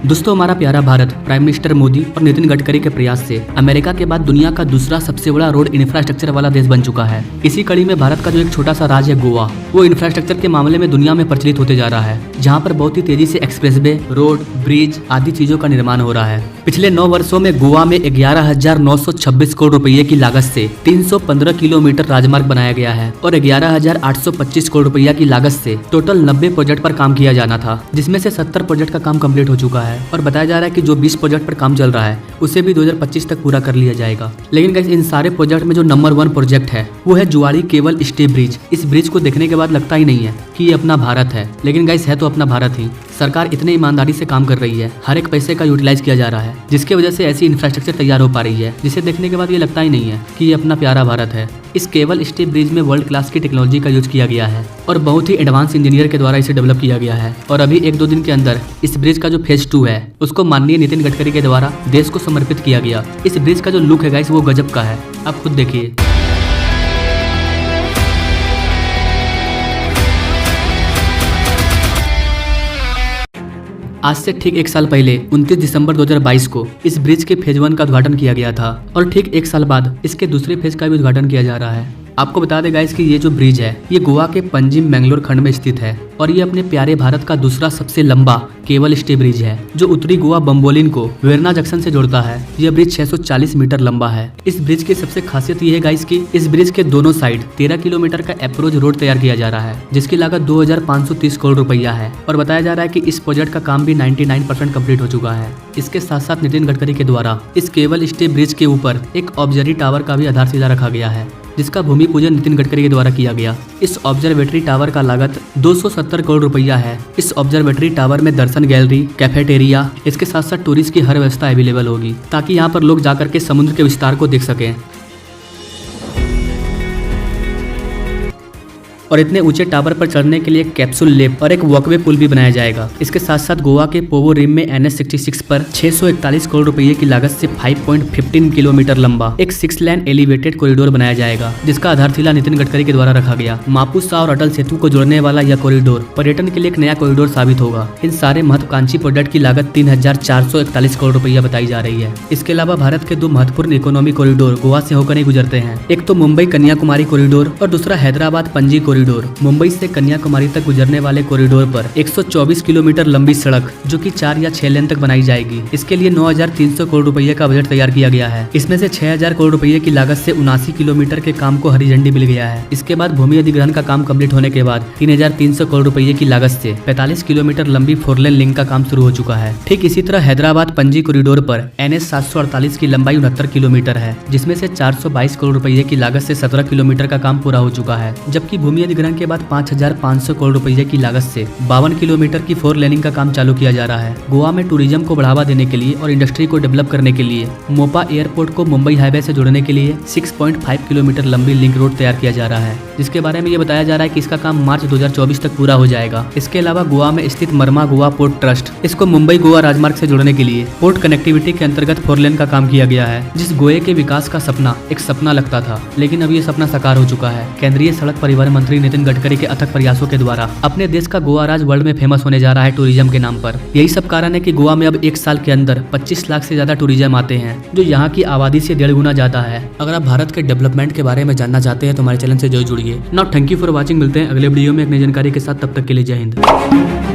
दोस्तों, हमारा प्यारा भारत प्राइम मिनिस्टर मोदी और नितिन गडकरी के प्रयास से अमेरिका के बाद दुनिया का दूसरा सबसे बड़ा रोड इंफ्रास्ट्रक्चर वाला देश बन चुका है। इसी कड़ी में भारत का जो एक छोटा सा राज्य है गोवा, वो इंफ्रास्ट्रक्चर के मामले में दुनिया में प्रचलित होते जा रहा है, जहाँ पर बहुत ही तेजी से एक्सप्रेसवे, रोड, ब्रिज आदि चीजों का निर्माण हो रहा है। पिछले 9 वर्षों में गोवा में 11,926 करोड़ रुपए की लागत से 315 किलोमीटर राजमार्ग बनाया गया है और 11,825 करोड़ रुपया की लागत से टोटल 90 प्रोजेक्ट पर काम किया जाना था, जिसमें से 70 प्रोजेक्ट का काम कंप्लीट हो चुका है और बताया जा रहा है कि जो 20 प्रोजेक्ट पर काम चल रहा है उसे भी 2025 तक पूरा कर लिया जाएगा। लेकिन गाइस, इन सारे प्रोजेक्ट में जो नंबर 1 प्रोजेक्ट है वो है जुआड़ी केबल स्टे ब्रिज। इस ब्रिज को देखने के बाद लगता ही नहीं है कि ये अपना भारत है, लेकिन गाइस है तो अपना भारत ही। सरकार इतने ईमानदारी से काम कर रही है, हर एक पैसे का यूटिलाइज किया जा रहा है, जिसकी वजह से ऐसी इंफ्रास्ट्रक्चर तैयार हो पा रही है जिसे देखने के बाद ये लगता ही नहीं है कि ये अपना प्यारा भारत है। इस केबल स्टे ब्रिज में वर्ल्ड क्लास की टेक्नोलॉजी का यूज किया गया है और बहुत ही एडवांस इंजीनियर के द्वारा इसे डेवलप किया गया है और अभी 1-2 दिन के अंदर इस ब्रिज का जो फेज 2 है उसको माननीय नितिन गडकरी के द्वारा देश को समर्पित किया गया। इस ब्रिज का जो लुक है गाइस वो गजब का है, आप खुद देखिए। आज से ठीक 1 साल पहले 29 दिसंबर 2022 को इस ब्रिज के फेज 1 का उद्घाटन किया गया था और ठीक 1 साल बाद इसके दूसरे फेज का भी उद्घाटन किया जा रहा है। आपको बता दें गाइस कि ये जो ब्रिज है ये गोवा के पंजिम मैंगलोर खंड में स्थित है और ये अपने प्यारे भारत का दूसरा सबसे लंबा केबल स्टे ब्रिज है जो उत्तरी गोवा बम्बोलिन को वेरना जंक्शन से जोड़ता है। यह ब्रिज 640 मीटर लंबा है। इस ब्रिज की सबसे खासियत ये है गाइस कि इस ब्रिज के दोनों साइड 13 किलोमीटर का अप्रोच रोड तैयार किया जा रहा है, जिसकी लागत 2,530 करोड़ रुपया है और बताया जा रहा है कि इस प्रोजेक्ट का काम भी 99% कम्प्लीट हो चुका है। इसके साथ साथ नितिन गडकरी के द्वारा इस केबल स्टे ब्रिज के ऊपर एक ऑब्जर्वेटरी टावर का भी आधारशिला रखा गया है, जिसका भूमि पूजन नितिन गडकरी के द्वारा किया गया। इस ऑब्जर्वेटरी टावर का लागत 270 करोड़ रुपया है। इस ऑब्जर्वेटरी टावर में दर्शन गैलरी, कैफेटेरिया, इसके साथ साथ टूरिस्ट की हर व्यवस्था अवेलेबल होगी ताकि यहाँ पर लोग जाकर के समुद्र के विस्तार को देख सकें। और इतने ऊंचे टावर पर चढ़ने के लिए कैप्सूल लेप और एक वॉकवे पुल भी बनाया जाएगा। इसके साथ साथ गोवा के पोवो रिम में NH66 पर 641 करोड़ रुपए की लागत से 5.15 किलोमीटर लंबा एक 6 लेन एलिवेटेड कॉरिडोर बनाया जाएगा, जिसका आधारशिला नितिन गडकरी के द्वारा रखा गया। मापुसा और अटल सेतु को जोड़ने वाला यह कॉरिडोर पर्यटन के लिए एक नया कॉरिडोर साबित होगा। इन सारे महत्वाकांक्षी प्रोजेक्ट की लागत 3,441 करोड़ रुपया बताई जा रही है। इसके अलावा भारत के 2 महत्वपूर्ण इकोनॉमी कॉरिडोर गोवा से होकर ही गुजरते हैं। एक तो मुंबई कन्याकुमारी कॉरिडोर और दूसरा हैदराबाद पणजी कॉरिडोर। मुंबई से कन्याकुमारी तक गुजरने वाले कॉरिडोर पर 124 किलोमीटर लंबी सड़क जो कि 4 या 6 लेन तक बनाई जाएगी। इसके लिए 9,300 करोड़ रुपए का बजट तैयार किया गया है। इसमें से 6,000 करोड़ रुपए की लागत से 79 किलोमीटर के काम को हरी झंडी मिल गया है। इसके बाद भूमि अधिग्रहण का काम कम्प्लीट होने के बाद 3,300 करोड़ रुपए की लागत से 45 किलोमीटर लंबी 4 लेन लिंक का काम शुरू हो चुका है। ठीक इसी तरह हैदराबाद पणजी कॉरिडोर पर NH 748 की लंबाई 69 किलोमीटर है, जिसमें से 422 करोड़ रुपए की लागत से 17 किलोमीटर का काम पूरा हो चुका है। जबकि भूमि अधिग्रहण के बाद 5,500 करोड़ रुपए की लागत से 52 किलोमीटर की 4 लेनिंग का काम चालू किया जा रहा है। गोवा में टूरिज्म को बढ़ावा देने के लिए और इंडस्ट्री को डेवलप करने के लिए मोपा एयरपोर्ट को मुंबई हाईवे से जोड़ने के लिए 6.5 किलोमीटर लंबी लिंक रोड तैयार किया जा रहा है, जिसके बारे में ये बताया जा रहा है कि इसका काम मार्च 2024 तक पूरा हो जाएगा। इसके अलावा गोवा में स्थित मरमा गोवा पोर्ट ट्रस्ट इसको मुंबई गोवा राजमार्ग से जोड़ने के लिए पोर्ट कनेक्टिविटी के अंतर्गत 4 लेन का काम किया गया है, जिस गोए के विकास का सपना एक सपना लगता था, लेकिन अब ये सपना साकार हो चुका है। केंद्रीय सड़क परिवहन मंत्री नितिन गडकरी के अथक प्रयासों के द्वारा अपने देश का गोवा राज्य वर्ल्ड में फेमस होने जा रहा है टूरिज्म के नाम पर। यही सब कारण है कि गोवा में अब 1 साल के अंदर 25 लाख से ज्यादा टूरिज्म आते हैं, जो यहाँ की आबादी से 1.5 गुना ज्यादा है। अगर आप भारत के डेवलपमेंट के बारे में जानना चाहते हैं तो हमारे चैनल से जरूर जुड़िए। Now thank you for watching. मिलते हैं अगले वीडियो में एक नई जानकारी के साथ, तब तक के लिए जय हिंद।